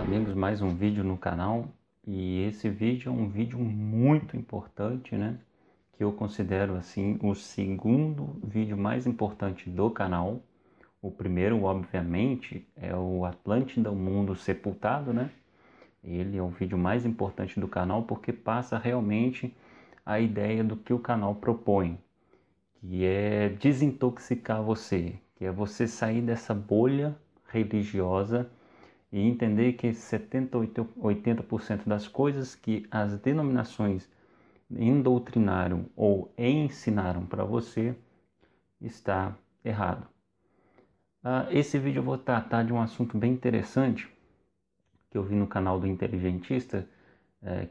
amigos, mais um vídeo no canal. E esse vídeo é um vídeo muito importante, né? Que eu considero assim o segundo vídeo mais importante do canal. O primeiro, obviamente, é o Atlântida, o Mundo Sepultado, né? Ele é o vídeo mais importante do canal porque passa realmente a ideia do que o canal propõe, que é desintoxicar você, que é você sair dessa bolha religiosa e entender que 70, 80% das coisas que as denominações endoutrinaram ou ensinaram para você está errado. Esse vídeo eu vou tratar de um assunto bem interessante que eu vi no canal do Inteligentista,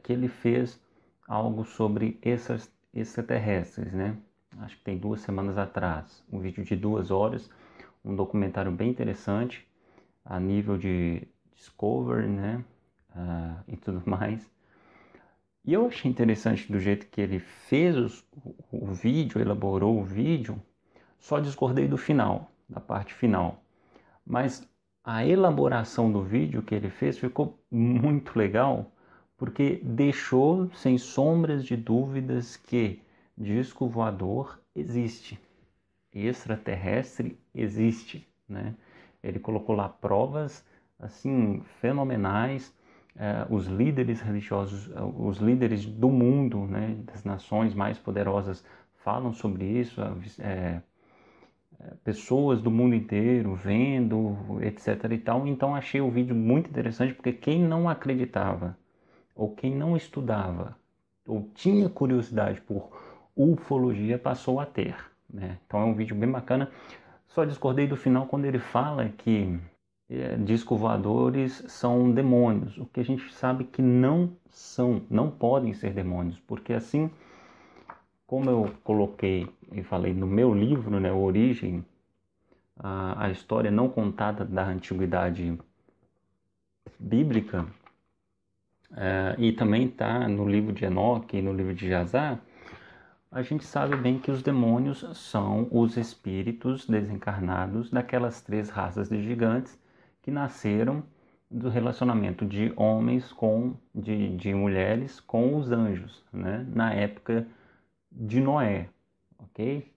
que ele fez algo sobre extraterrestres, né? Acho que tem 2 semanas atrás, um vídeo de 2 horas, um documentário bem interessante, a nível de Discovery, né? E tudo mais. E eu achei interessante do jeito que ele fez o vídeo, elaborou o vídeo, só discordei do final, da parte final. Mas a elaboração do vídeo que ele fez ficou muito legal, porque deixou sem sombras de dúvidas que disco voador existe, extraterrestre existe, né? Ele colocou lá provas assim fenomenais. Os líderes religiosos, os líderes do mundo, né, das nações mais poderosas falam sobre isso. Pessoas do mundo inteiro vendo, etc e tal. Então achei o vídeo muito interessante, porque quem não acreditava, ou quem não estudava, ou tinha curiosidade por ufologia, passou a ter, né? Então é um vídeo bem bacana. Só discordei do final quando ele fala que discos voadores são demônios, o que a gente sabe que não são, não podem ser demônios, porque assim como eu coloquei e falei no meu livro, né, Origem, a história não contada da antiguidade bíblica, e também está no livro de Enoque e no livro de Jazar, a gente sabe bem que os demônios são os espíritos desencarnados daquelas 3 raças de gigantes que nasceram do relacionamento de homens de mulheres com os anjos, né? Na época de Noé, ok?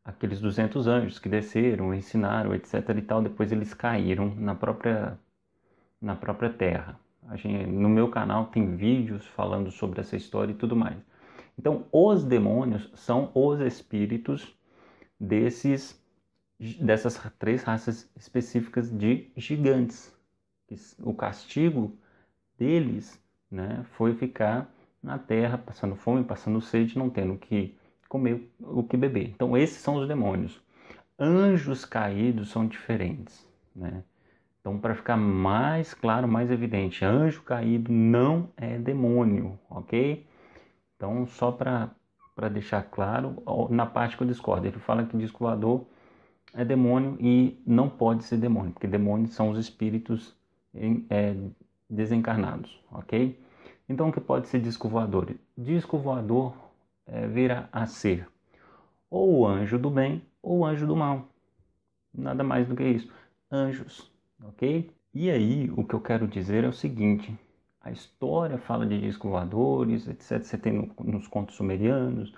Aqueles 200 anjos que desceram, ensinaram, etc. e tal, depois eles caíram na própria terra. No meu canal tem vídeos falando sobre essa história e tudo mais. Então, os demônios são os espíritos dessas 3 raças específicas de gigantes. O castigo deles, né, foi ficar na terra, passando fome, passando sede, não tendo o que comer, o que beber. Então, esses são os demônios. Anjos caídos são diferentes, né? Então, para ficar mais claro, mais evidente, anjo caído não é demônio, ok? Então, só para deixar claro, na parte que eu discordo, ele fala que disco voador é demônio e não pode ser demônio, porque demônios são os espíritos desencarnados, ok? Então, o que pode ser disco voador? Disco voador vira a ser ou o anjo do bem ou o anjo do mal. Nada mais do que isso. Anjos, ok? E aí, o que eu quero dizer é o seguinte: a história fala de discos voadores, etc. Você tem nos contos sumerianos,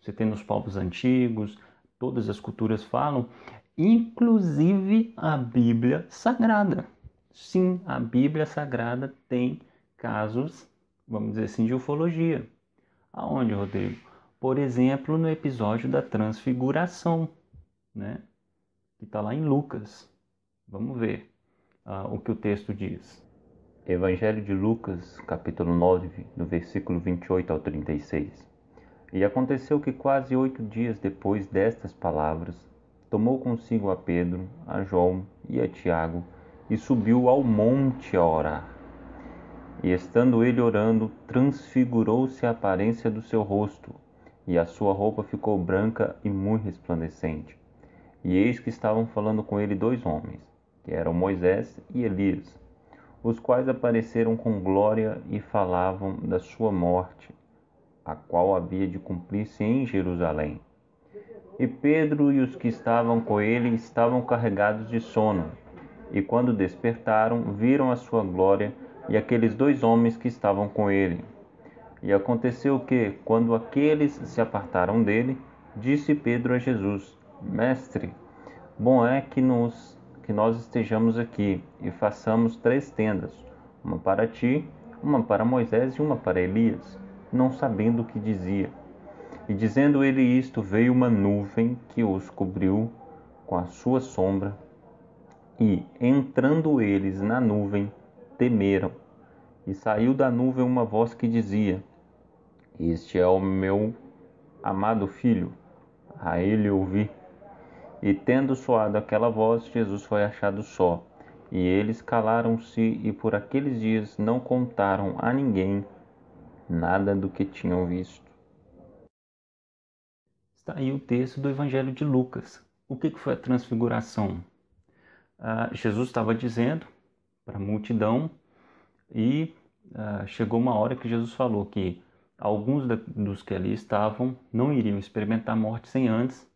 você tem nos povos antigos, todas as culturas falam, inclusive a Bíblia Sagrada. Sim, a Bíblia Sagrada tem casos, vamos dizer assim, de ufologia. Aonde, Rodrigo? Por exemplo, no episódio da Transfiguração, né? Que está lá em Lucas. Vamos ver o que o texto diz. Evangelho de Lucas, capítulo 9, do versículo 28 ao 36. E aconteceu que quase 8 dias depois destas palavras, tomou consigo a Pedro, a João e a Tiago, e subiu ao monte a orar. E estando ele orando, transfigurou-se a aparência do seu rosto, e a sua roupa ficou branca e muito resplandecente. E eis que estavam falando com ele 2 homens, que eram Moisés e Elias, os quais apareceram com glória e falavam da sua morte, a qual havia de cumprir-se em Jerusalém. E Pedro e os que estavam com ele estavam carregados de sono, E quando despertaram, viram a sua glória e aqueles 2 homens que estavam com ele. E aconteceu que, quando aqueles se apartaram dele, disse Pedro a Jesus: Mestre, bom é que nós estejamos aqui e façamos 3 tendas, uma para ti, uma para Moisés e uma para Elias, não sabendo o que dizia. E dizendo ele isto, veio uma nuvem que os cobriu com a sua sombra, e, entrando eles na nuvem, temeram. E saiu da nuvem uma voz que dizia: Este é o meu amado filho, a ele ouvi. E tendo soado aquela voz, Jesus foi achado só. E eles calaram-se e por aqueles dias não contaram a ninguém nada do que tinham visto. Está aí o texto do Evangelho de Lucas. O que foi a transfiguração? Jesus estava dizendo para a multidão e chegou uma hora que Jesus falou que alguns dos que ali estavam não iriam experimentar a morte sem antes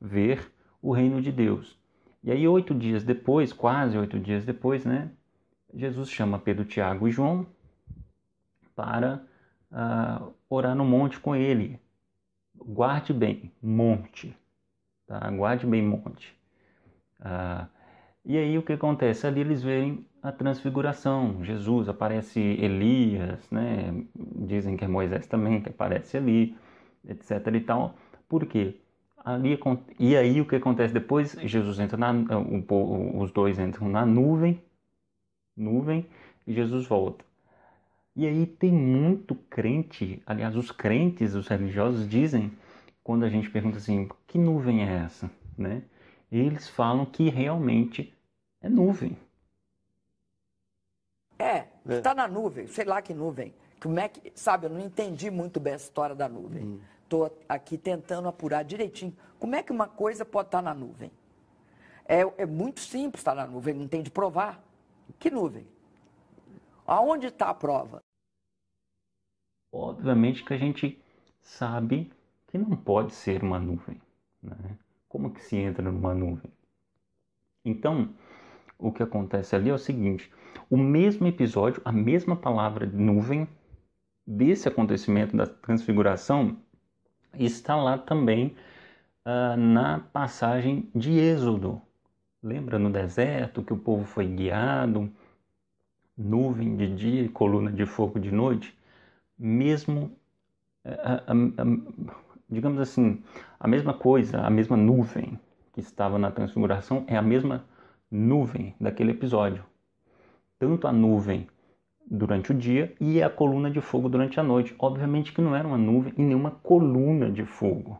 ver o reino de Deus. E aí 8 dias depois, quase 8 dias depois, né, Jesus chama Pedro, Tiago e João para orar no monte com ele. Guarde bem, monte. Tá? Guarde bem, monte. E aí o que acontece? Ali eles veem a transfiguração. Jesus, aparece Elias, né? Dizem que é Moisés também que aparece ali, etc. e tal. Por quê? E aí o que acontece depois? Jesus entra os 2 entram na nuvem, e Jesus volta. E aí tem muito crente, aliás, os crentes, os religiosos dizem, quando a gente pergunta assim, que nuvem é essa, né? Eles falam que realmente é nuvem. Está na nuvem, sei lá que nuvem. Como é que, sabe, eu não entendi muito bem a história da nuvem. Estou aqui tentando apurar direitinho. Como é que uma coisa pode estar na nuvem? É muito simples estar na nuvem, não tem de provar. Que nuvem? Aonde está a prova? Obviamente que a gente sabe que não pode ser uma nuvem, né? Como que se entra numa nuvem? Então, o que acontece ali é o seguinte: o mesmo episódio, a mesma palavra nuvem desse acontecimento da transfiguração está lá também na passagem de Êxodo. Lembra no deserto que o povo foi guiado, nuvem de dia e coluna de fogo de noite? Mesmo, digamos assim, a mesma coisa, a mesma nuvem que estava na transfiguração é a mesma nuvem daquele episódio. Tanto a nuvem durante o dia e a coluna de fogo durante a noite. Obviamente que não era uma nuvem e nenhuma coluna de fogo.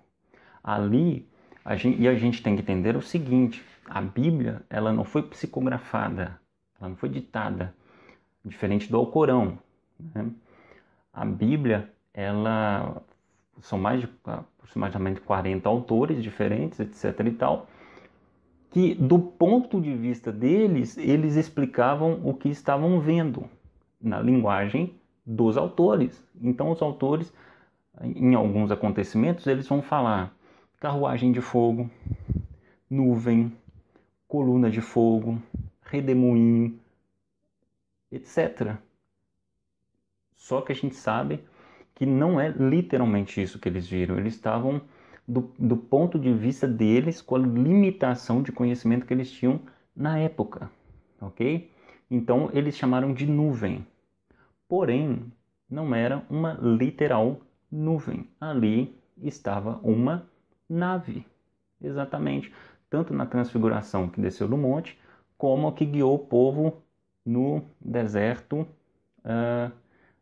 Ali, a gente tem que entender o seguinte: a Bíblia, ela não foi psicografada, ela não foi ditada, diferente do Alcorão, né? A Bíblia, são mais de aproximadamente 40 autores diferentes, etc. e tal, que do ponto de vista deles, eles explicavam o que estavam vendo na linguagem dos autores. Então os autores, em alguns acontecimentos, eles vão falar carruagem de fogo, nuvem, coluna de fogo, redemoinho, etc. Só que a gente sabe que não é literalmente isso que eles viram. Eles estavam do ponto de vista deles, com a limitação de conhecimento que eles tinham na época, ok? Então eles chamaram de nuvem. Porém, não era uma literal nuvem. Ali estava uma nave, exatamente. Tanto na transfiguração que desceu do monte, como a que guiou o povo no deserto,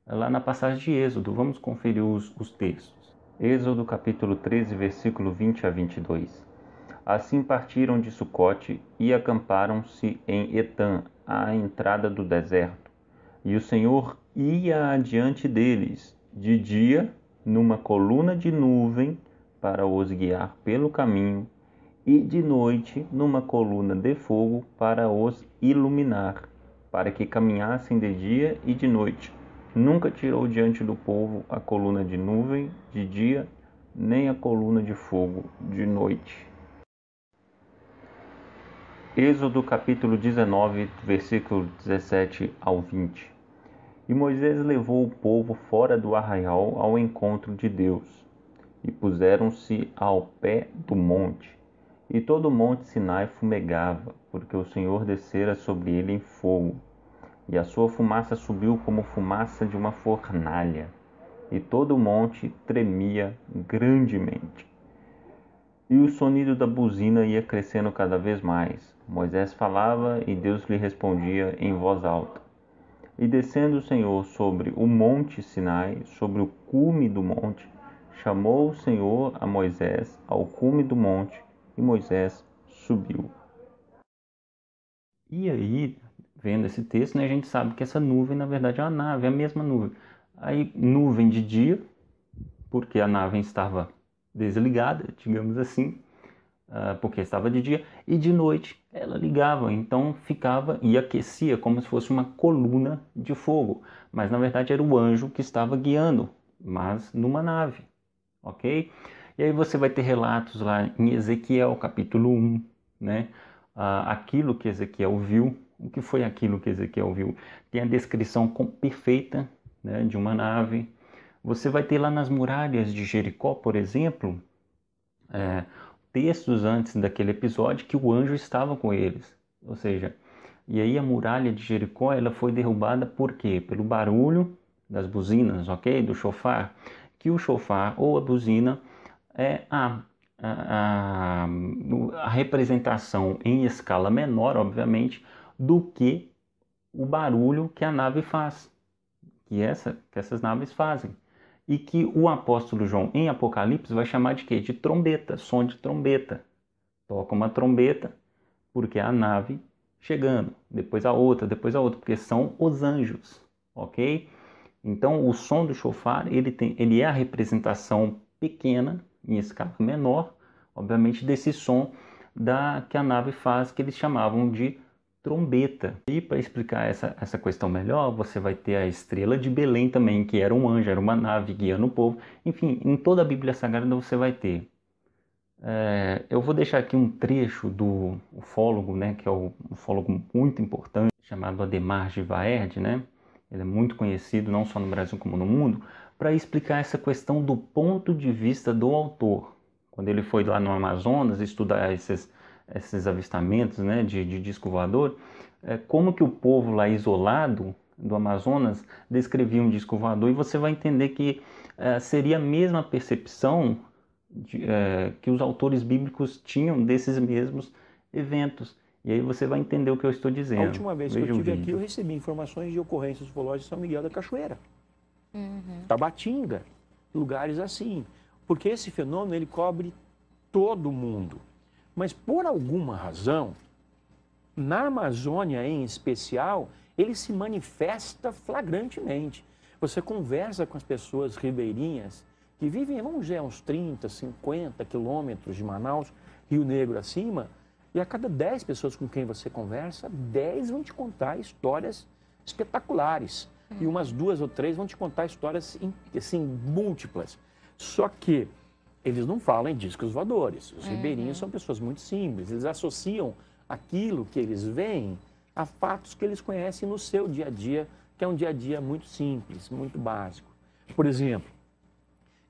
lá na passagem de Êxodo. Vamos conferir os textos. Êxodo capítulo 13, versículo 20 a 22. Assim partiram de Sucote e acamparam-se em Etã, à entrada do deserto. E o Senhor ia adiante deles, de dia, numa coluna de nuvem, para os guiar pelo caminho, e de noite, numa coluna de fogo, para os iluminar, para que caminhassem de dia e de noite. Nunca tirou diante do povo a coluna de nuvem de dia, nem a coluna de fogo de noite. Êxodo capítulo 19, versículo 17 ao 20. E Moisés levou o povo fora do arraial ao encontro de Deus, e puseram-se ao pé do monte. E todo o monte Sinai fumegava, porque o Senhor descera sobre ele em fogo, e a sua fumaça subiu como fumaça de uma fornalha, e todo o monte tremia grandemente. E o sonido da buzina ia crescendo cada vez mais. Moisés falava e Deus lhe respondia em voz alta. E descendo o Senhor sobre o monte Sinai, sobre o cume do monte, chamou o Senhor a Moisés ao cume do monte, e Moisés subiu. E aí, vendo esse texto, né, a gente sabe que essa nuvem, na verdade, é uma nave, é a mesma nuvem. Aí, nuvem de dia, porque a nave estava desligada, digamos assim, porque estava de dia, e de noite ela ligava, então ficava e aquecia como se fosse uma coluna de fogo, mas na verdade era o anjo que estava guiando, mas numa nave, ok? E aí você vai ter relatos lá em Ezequiel capítulo 1, né? Aquilo que Ezequiel viu. O que foi aquilo que Ezequiel viu? Tem a descrição perfeita, né, de uma nave. Você vai ter lá nas muralhas de Jericó, por exemplo, textos antes daquele episódio que o anjo estava com eles. Ou seja, e aí a muralha de Jericó ela foi derrubada por quê? Pelo barulho das buzinas, ok? Do chofar. Que o chofar ou a buzina é a representação em escala menor, obviamente, do que o barulho que a nave faz, que essas naves fazem. E que o apóstolo João, em Apocalipse, vai chamar de quê? De trombeta, som de trombeta. Toca uma trombeta, porque é a nave chegando, depois a outra, porque são os anjos, ok? Então, o som do chofar, ele é a representação pequena, em escala menor, obviamente, desse som que a nave faz, que eles chamavam de trombeta. E para explicar essa questão melhor, você vai ter a estrela de Belém também, que era um anjo, era uma nave guiando o povo. Enfim, em toda a Bíblia Sagrada você vai ter. Eu vou deixar aqui um trecho do ufólogo, né, que é um ufólogo muito importante, chamado Ademar Givaerd, né? Ele é muito conhecido não só no Brasil como no mundo, para explicar essa questão do ponto de vista do autor. Quando ele foi lá no Amazonas estudar esses avistamentos, né, de disco voador, como que o povo lá isolado do Amazonas descrevia um disco voador, e você vai entender que seria a mesma percepção que os autores bíblicos tinham desses mesmos eventos. E aí você vai entender o que eu estou dizendo. A última vez que eu estive aqui, eu recebi informações de ocorrências ufológicas de São Miguel da Cachoeira, Tabatinga, lugares assim. Porque esse fenômeno, ele cobre todo mundo. Mas por alguma razão, na Amazônia em especial, ele se manifesta flagrantemente. Você conversa com as pessoas ribeirinhas que vivem, vamos dizer, uns 30, 50 quilômetros de Manaus, Rio Negro acima, e a cada 10 pessoas com quem você conversa, 10 vão te contar histórias espetaculares. E umas 2 ou 3 vão te contar histórias, assim, múltiplas. Só que eles não falam em discos voadores. Os ribeirinhos são pessoas muito simples. Eles associam aquilo que eles veem a fatos que eles conhecem no seu dia a dia, que é um dia a dia muito simples, muito básico. Por exemplo,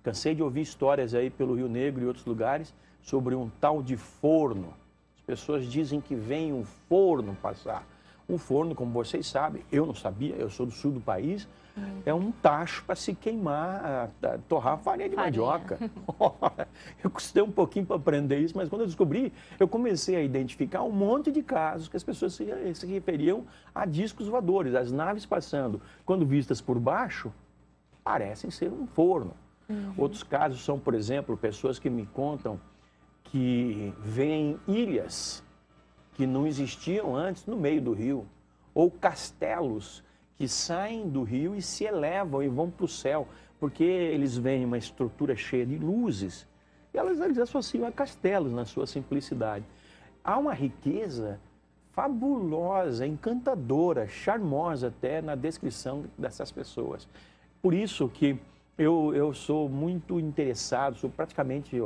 cansei de ouvir histórias aí pelo Rio Negro e outros lugares sobre um tal de forno. As pessoas dizem que vem um forno passar. Um forno, como vocês sabem, eu não sabia, eu sou do sul do país, é um tacho para se queimar, torrar farinha de mandioca. Eu custei um pouquinho para aprender isso, mas quando eu descobri, eu comecei a identificar um monte de casos que as pessoas se referiam a discos voadores, as naves passando, quando vistas por baixo, parecem ser um forno. Outros casos são, por exemplo, pessoas que me contam que veem ilhas que não existiam antes no meio do rio, ou castelos que saem do rio e se elevam e vão para o céu, porque eles veem uma estrutura cheia de luzes e eles associam a castelos na sua simplicidade. Há uma riqueza fabulosa, encantadora, charmosa até na descrição dessas pessoas. Por isso que eu sou muito interessado, sou praticamente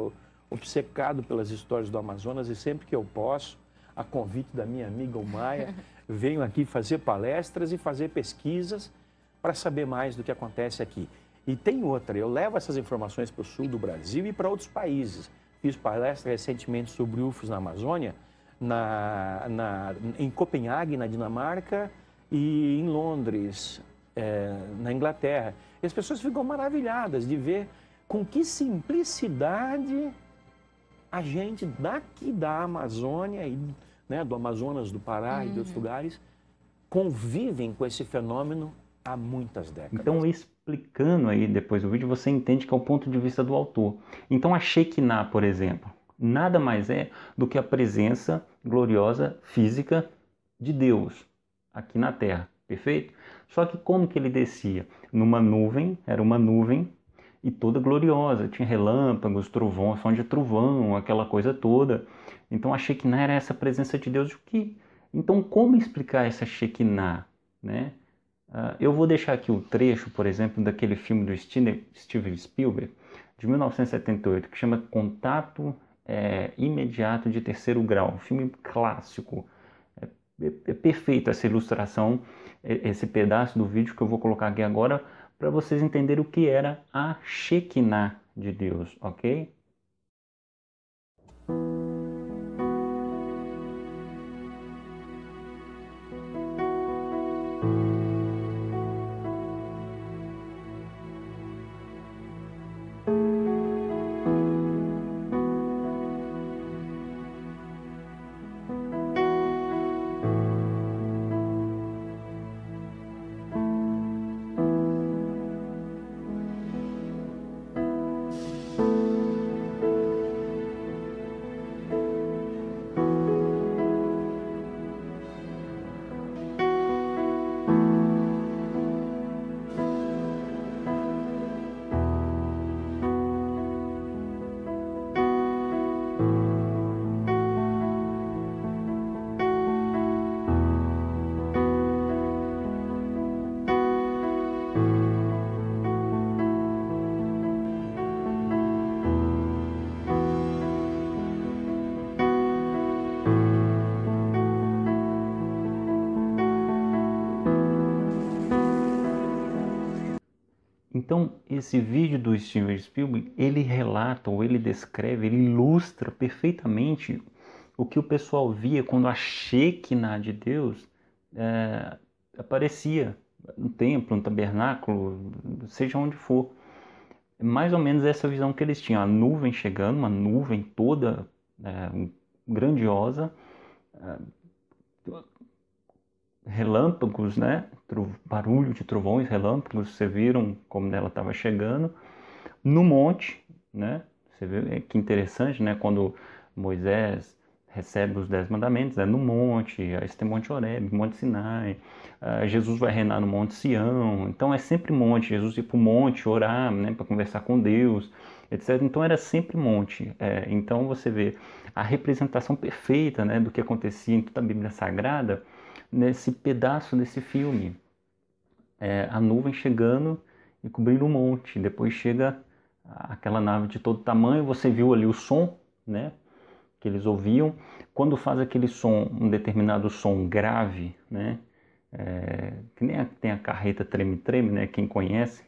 obcecado pelas histórias do Amazonas, e sempre que eu posso, a convite da minha amiga Umaia, venho aqui fazer palestras e fazer pesquisas para saber mais do que acontece aqui. E tem outra, eu levo essas informações para o sul do Brasil e para outros países. Fiz palestra recentemente sobre UFOs na Amazônia, em Copenhague, na Dinamarca, e em Londres, na Inglaterra. E as pessoas ficam maravilhadas de ver com que simplicidade a gente daqui da Amazônia, né, do Amazonas, do Pará e de outros lugares, convivem com esse fenômeno há muitas décadas. Então, explicando aí depois do vídeo, você entende que é o ponto de vista do autor. Então, a Shekinah, por exemplo, nada mais é do que a presença gloriosa física de Deus aqui na Terra, perfeito? Só que como que ele descia? Numa nuvem, era uma nuvem e toda gloriosa, tinha relâmpagos, trovão, som de trovão, aquela coisa toda. Então a Shekinah era essa presença de Deus. Então como explicar essa Shekinah, né? Eu vou deixar aqui o trecho, por exemplo, daquele filme do Steven Spielberg, de 1978, que chama Contato Imediato de Terceiro Grau, um filme clássico. É perfeito essa ilustração, esse pedaço do vídeo que eu vou colocar aqui agora, para vocês entenderem o que era a Shekinah de Deus, ok? Então, esse vídeo do Steven Spielberg, ele relata, ou ele descreve, ele ilustra perfeitamente o que o pessoal via quando a Shekinah de Deus aparecia no templo, no tabernáculo, seja onde for. Mais ou menos essa visão que eles tinham, a nuvem chegando, uma nuvem toda grandiosa, relâmpagos, né? Barulho de trovões, relâmpagos, vocês viram como ela estava chegando, no monte, né? Você vê que interessante, né? Quando Moisés recebe os 10 mandamentos, no monte, aí você tem Monte Horebe, Monte Sinai, Jesus vai reinar no Monte Sião, então é sempre monte, Jesus ia para o monte orar, né? Para conversar com Deus, etc. Então era sempre monte. Então você vê a representação perfeita, né? Do que acontecia em toda a Bíblia Sagrada, nesse pedaço desse filme, a nuvem chegando e cobrindo o monte, depois chega aquela nave de todo tamanho, você viu ali o som, né, que eles ouviam, quando faz aquele som, um determinado som grave, né, que nem tem a carreta treme-treme, né, quem conhece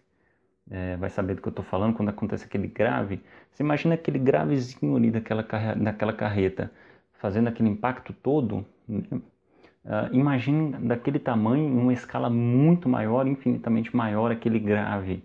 vai saber do que eu estou falando, quando acontece aquele grave, você imagina aquele gravezinho ali daquela carreta, fazendo aquele impacto todo, né? Imagine daquele tamanho, em uma escala muito maior, infinitamente maior, aquele grave.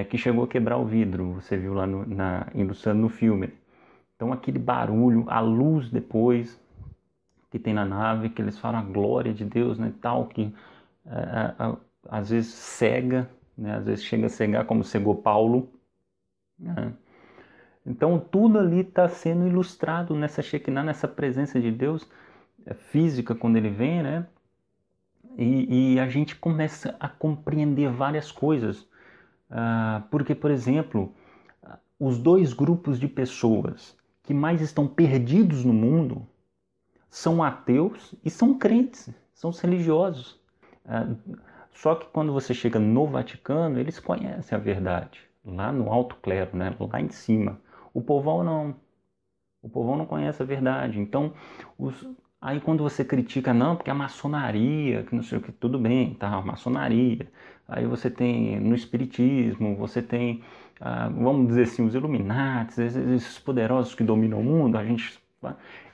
que chegou a quebrar o vidro, você viu lá ilustrando no filme. Então aquele barulho, a luz depois que tem na nave, que eles falam a glória de Deus, né, tal, que às vezes cega, né, às vezes chega a cegar como cegou Paulo, né? Então tudo ali está sendo ilustrado nessa Shekinah, nessa presença de Deus física quando ele vem, né? E a gente começa a compreender várias coisas. Porque, por exemplo, os dois grupos de pessoas que mais estão perdidos no mundo são ateus e são crentes, são os religiosos. Só que quando você chega no Vaticano, eles conhecem a verdade, lá no alto clero, né? Lá em cima. O povão não. O povão não conhece a verdade. Então, aí quando você critica, não, porque a maçonaria, que não sei o que, tudo bem, tá, a maçonaria. Aí você tem no espiritismo, você tem, vamos dizer assim, os Illuminatis, esses poderosos que dominam o mundo,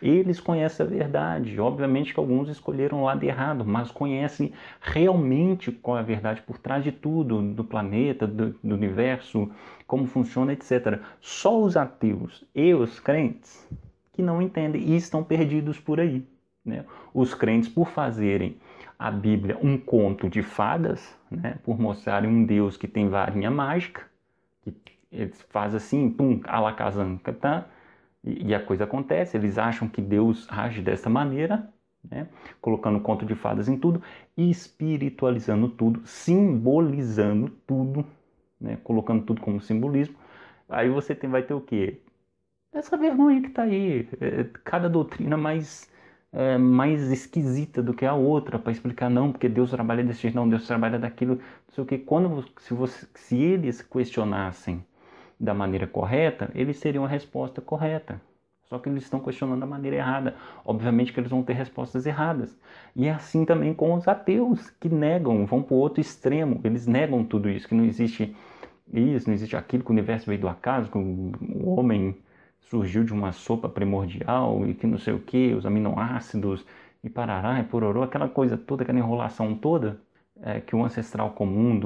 eles conhecem a verdade. Obviamente que alguns escolheram o lado errado, mas conhecem realmente qual é a verdade por trás de tudo, do planeta, do universo, como funciona, etc. Só os ateus e os crentes que não entendem e estão perdidos por aí, né? Os crentes, por fazerem a Bíblia um conto de fadas, né? Por mostrarem um Deus que tem varinha mágica, que eles fazem assim, pum, alakazanca, tá? E a coisa acontece, eles acham que Deus age dessa maneira, né? Colocando conto de fadas em tudo, espiritualizando tudo, simbolizando tudo, né? Colocando tudo como simbolismo. Aí você vai ter o quê? Essa vergonha que está aí, cada doutrina mais esquisita do que a outra, para explicar, não, porque Deus trabalha desse jeito, não, Deus trabalha daquilo, não sei o quê. Se eles questionassem da maneira correta, eles teriam a resposta correta. Só que eles estão questionando da maneira errada. Obviamente que eles vão ter respostas erradas. E é assim também com os ateus, que negam, vão para o outro extremo. Eles negam tudo isso, que não existe isso, não existe aquilo, que o universo veio do acaso, que o homem surgiu de uma sopa primordial e que não sei o que, os aminoácidos e parará e pororô, aquela coisa toda, aquela enrolação toda, que o ancestral comum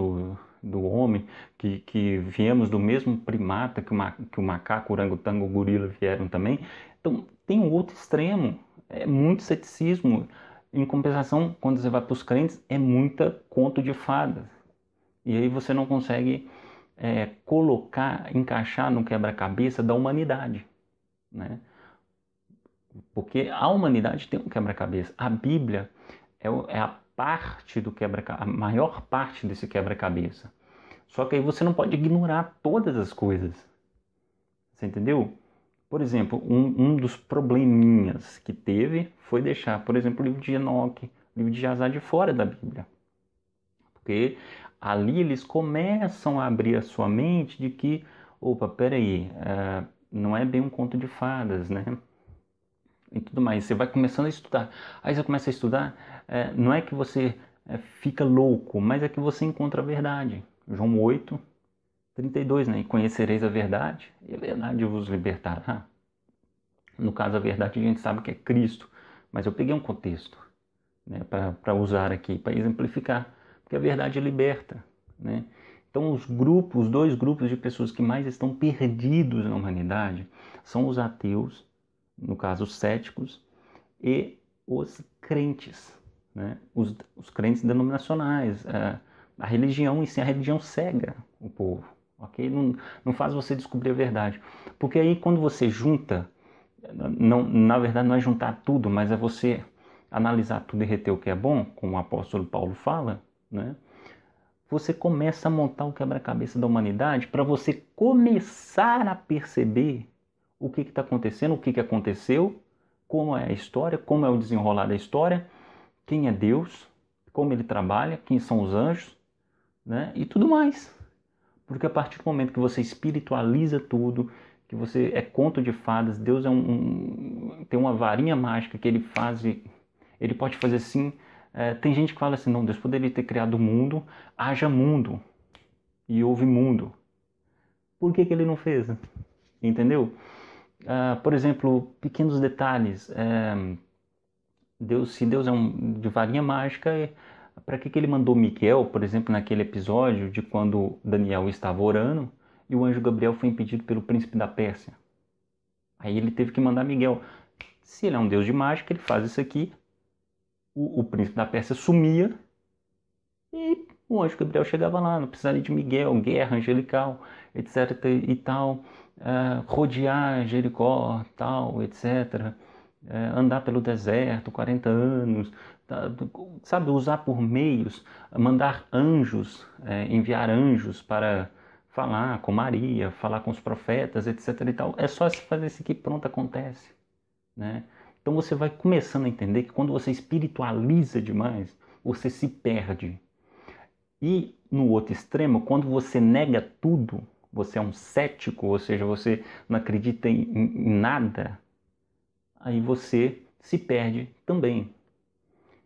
do homem, que viemos do mesmo primata que o macaco, o orangotango, o gorila vieram também. Então tem um outro extremo, é muito ceticismo. Em compensação, quando você vai para os crentes, é muita conto de fadas. E aí você não consegue encaixar no quebra-cabeça da humanidade, né? Porque a humanidade tem um quebra-cabeça. A Bíblia é a parte do quebra-cabeça, a maior parte desse quebra-cabeça. Só que aí você não pode ignorar todas as coisas. Você entendeu? Por exemplo, um dos probleminhas que teve foi deixar, por exemplo, o livro de Enoque, o livro de Jazar de fora da Bíblia. Porque ali eles começam a abrir a sua mente de que, opa, peraí, não é bem um conto de fadas, né? E tudo mais. Você vai começando a estudar. Aí você começa a estudar, não é que você fica louco, mas é que você encontra a verdade. João 8, 32, né? E conhecereis a verdade, e a verdade vos libertará. No caso, a verdade a gente sabe que é Cristo, mas eu peguei um contexto, né, para usar aqui, para exemplificar, porque a verdade liberta, né? Então os dois grupos de pessoas que mais estão perdidos na humanidade são os ateus, no caso os céticos, e os crentes, né? Os crentes denominacionais. A religião em si, a religião cega o povo, ok? Não faz você descobrir a verdade, porque aí quando você junta, na verdade não é juntar tudo, mas é você analisar tudo e reter o que é bom, como o apóstolo Paulo fala, né? Você começa a montar o quebra-cabeça da humanidade para você começar a perceber o que está acontecendo, o que aconteceu, como é a história, como é o desenrolar da história, quem é Deus, como ele trabalha, quem são os anjos, né? E tudo mais. Porque a partir do momento que você espiritualiza tudo, que você é conto de fadas, Deus tem uma varinha mágica que ele pode fazer assim. Tem gente que fala assim, não, Deus poderia ter criado o mundo, haja mundo, e houve mundo. Por que ele não fez? Entendeu? Por exemplo, pequenos detalhes. Se Deus é de varinha mágica, Para que ele mandou Miguel, por exemplo, naquele episódio de quando Daniel estava orando e o anjo Gabriel foi impedido pelo príncipe da Pérsia? Aí ele teve que mandar Miguel. Se ele é um deus de mágica, ele faz isso aqui. O príncipe da Pérsia sumia e o anjo Gabriel chegava lá. Não precisaria de Miguel, guerra angelical, etc. e tal. Rodear Jericó, tal, etc. Andar pelo deserto 40 anos. Sabe, usar por meios, mandar anjos, enviar anjos para falar com Maria, falar com os profetas, etc. e tal. É só fazer isso aqui, pronto, acontece, né? Então você vai começando a entender que quando você espiritualiza demais, você se perde. E no outro extremo, quando você nega tudo, você é um cético, ou seja, você não acredita em nada, aí você se perde também.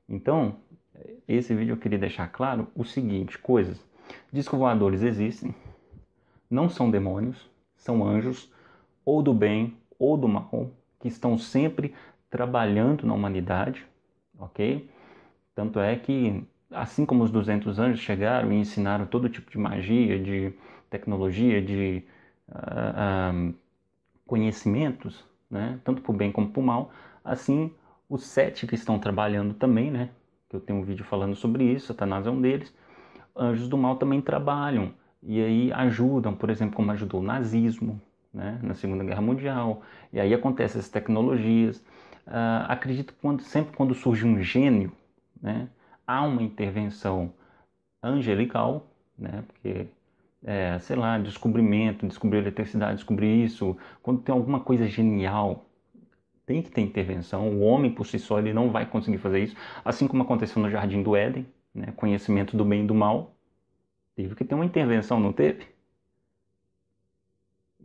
Então, esse vídeo eu queria deixar claro o seguinte, coisas. Discos voadores existem, não são demônios, são anjos, ou do bem ou do mal, que estão sempre trabalhando na humanidade, ok? Tanto é que, assim como os 200 anjos chegaram e ensinaram todo tipo de magia, de tecnologia, de conhecimentos, né? Tanto para o bem como para o mal, assim os 7 que estão trabalhando também, né? Que eu tenho um vídeo falando sobre isso, Satanás é um deles. Anjos do mal também trabalham e aí ajudam, por exemplo, como ajudou o nazismo, né? Na Segunda Guerra Mundial. E aí acontecem essas tecnologias. Acredito que sempre quando surge um gênio, né? Há uma intervenção angelical, né? Porque sei lá, descobrir eletricidade, descobrir isso. Quando tem alguma coisa genial, tem que ter intervenção. O homem por si só ele não vai conseguir fazer isso. Assim como aconteceu no Jardim do Éden, né? Conhecimento do bem e do mal. Teve que ter uma intervenção, não teve?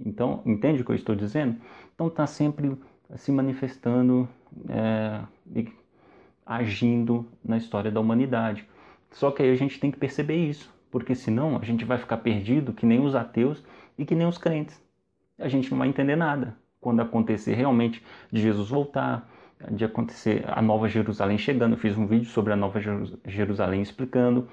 Então, entende o que eu estou dizendo? Então está sempre se manifestando e agindo na história da humanidade. Só que aí a gente tem que perceber isso, porque senão a gente vai ficar perdido que nem os ateus e que nem os crentes. A gente não vai entender nada. Quando acontecer realmente de Jesus voltar, de acontecer a Nova Jerusalém chegando, eu fiz um vídeo sobre a Nova Jerusalém explicando.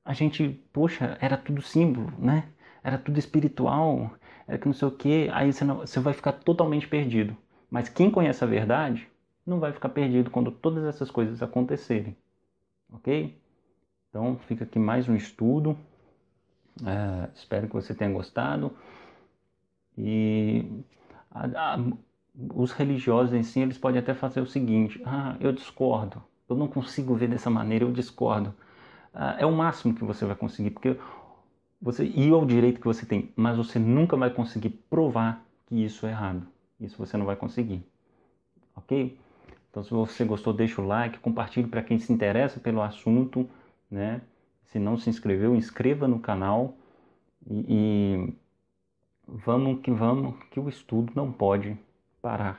A gente, poxa, era tudo símbolo, né? Era tudo espiritual, era que não sei o quê. Aí você vai ficar totalmente perdido. Mas quem conhece a verdade não vai ficar perdido quando todas essas coisas acontecerem, ok? Então fica aqui mais um estudo. Espero que você tenha gostado. E os religiosos em si, eles podem até fazer o seguinte: eu discordo, eu não consigo ver dessa maneira, eu discordo. É o máximo que você vai conseguir, porque e é o direito que você tem, mas você nunca vai conseguir provar que isso é errado. Isso você não vai conseguir, ok? Então, se você gostou, deixa o like, compartilhe para quem se interessa pelo assunto, né? Se não se inscreveu, inscreva no canal e vamos, que o estudo não pode parar.